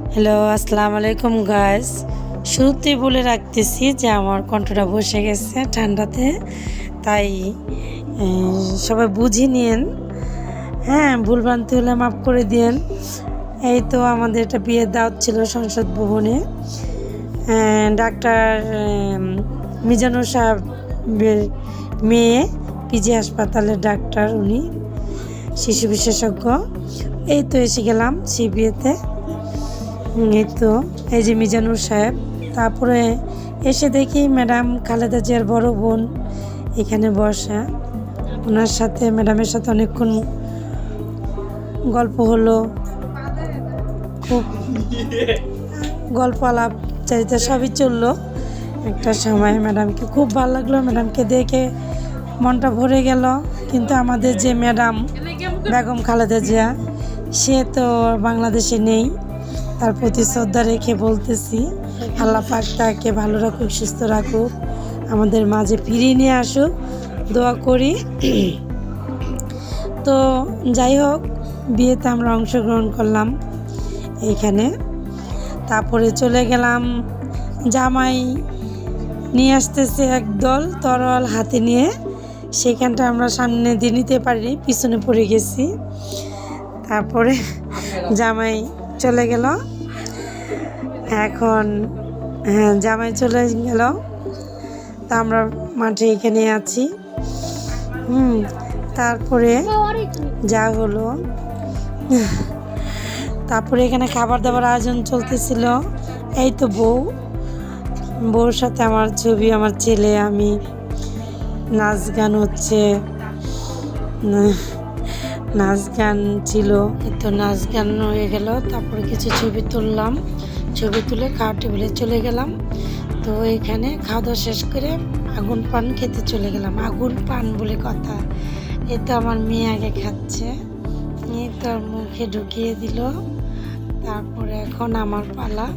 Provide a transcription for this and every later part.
Hello, আসসালামু আলাইকুম guys. শুরুতেই বলে রাখতেছি যে আমার কণ্ঠটা বসে গেছে ঠান্ডাতে, তাই সবাই বুঝে নিন। হ্যাঁ, ভুলভ্রান্তি হলে মাফ করে দিন। এই তো আমাদের একটা বিয়ের দাওয়াত ছিল সংসদ ভবনে। ডাক্তার মিজানুর সাহেবের মেয়ে, পিজি হাসপাতালের ডাক্তার, উনি শিশু বিশেষজ্ঞ। এই তো এসে গেলাম সেই বিয়েতে। এই তো এই যে মিজানুর সাহেব। তারপরে এসে দেখি ম্যাডাম খালেদা জিয়ার বড় বোন এখানে বসা। ওনার সাথে ম্যাডামের সাথে অনেকক্ষণ গল্প হলো, খুব গল্প আলাপ চাইতে সবই চললো। একটা সময় ম্যাডামকে খুব ভালো লাগলো, ম্যাডামকে দেখে মনটা ভরে গেল। কিন্তু আমাদের যে ম্যাডাম বেগম খালেদা জিয়া, সে তো বাংলাদেশে নেই। তার প্রতি শ্রদ্ধা রেখে বলতেছি, আল্লাহ পাক তাকে ভালো রাখুক, সুস্থ রাখুক, আমাদের মাঝে ফিরিয়ে নিয়ে আসুক, দোয়া করি। তো যাই হোক, বিয়েতে আমরা অংশগ্রহণ করলাম এইখানে। তারপরে চলে গেলাম, জামাই নিয়ে আসতেছে একদল তরোয়াল হাতে নিয়ে। সেখানটা আমরা সামনে দিয়ে নিতে পারিনি, পিছনে পড়ে গেছি। তারপরে জামাই চলে গেল। এখন জামাই চলে গেল, তা আমরা মাঠে এখানে আছি। তারপরে যা হলো, তারপরে এখানে খাবার দাবার আয়োজন চলতেছিল। এই তো বউর সাথে আমার ছবি, আমার ছেলে, আমি, নাচ গান হচ্ছে, নাচ গান ছিল। তো নাচ গান হয়ে গেল, তারপরে কিছু ছবি তুললাম। ছবি তুলে খাওয়ার টেবিলে চলে গেলাম। তো এখানে খাওয়া দাওয়া শেষ করে আগুন পান খেতে চলে গেলাম। আগুন পান বলে কথা। এই তো আমার মেয়ে আগে খাচ্ছে, এই তো মুখে ঢুকিয়ে দিল। তারপরে এখন আমার পালা।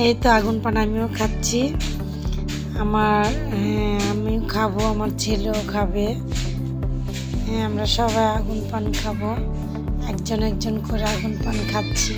এই তো আগুন পান আমিও খাচ্ছি। আমিও খাবো, আমার ছেলেও খাবে। আমরা সবাই আগুন পান খাবো, একজন একজন করে আগুন পান খাচ্ছি।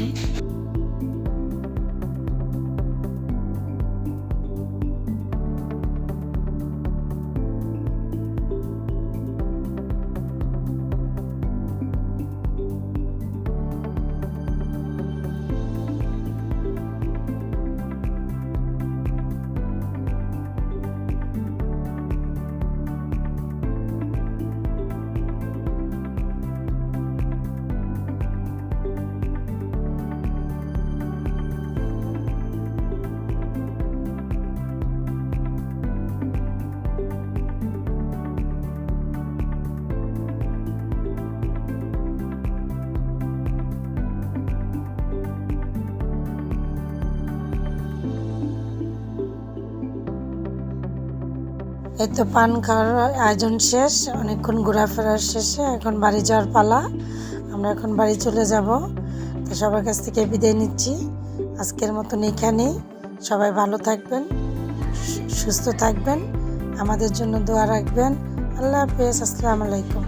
এই তো পান খাওয়ার আয়োজন শেষ, অনেকক্ষণ ঘোরাফেরার শেষে এখন বাড়ি যাওয়ার পালা। আমরা এখন বাড়ি চলে যাব। তো সবার কাছ থেকে বিদায় নিচ্ছি আজকের মতন এখানেই। সবাই ভালো থাকবেন, সুস্থ থাকবেন, আমাদের জন্য দোয়া রাখবেন। আল্লাহ হাফেজ, আসসালামু আলাইকুম।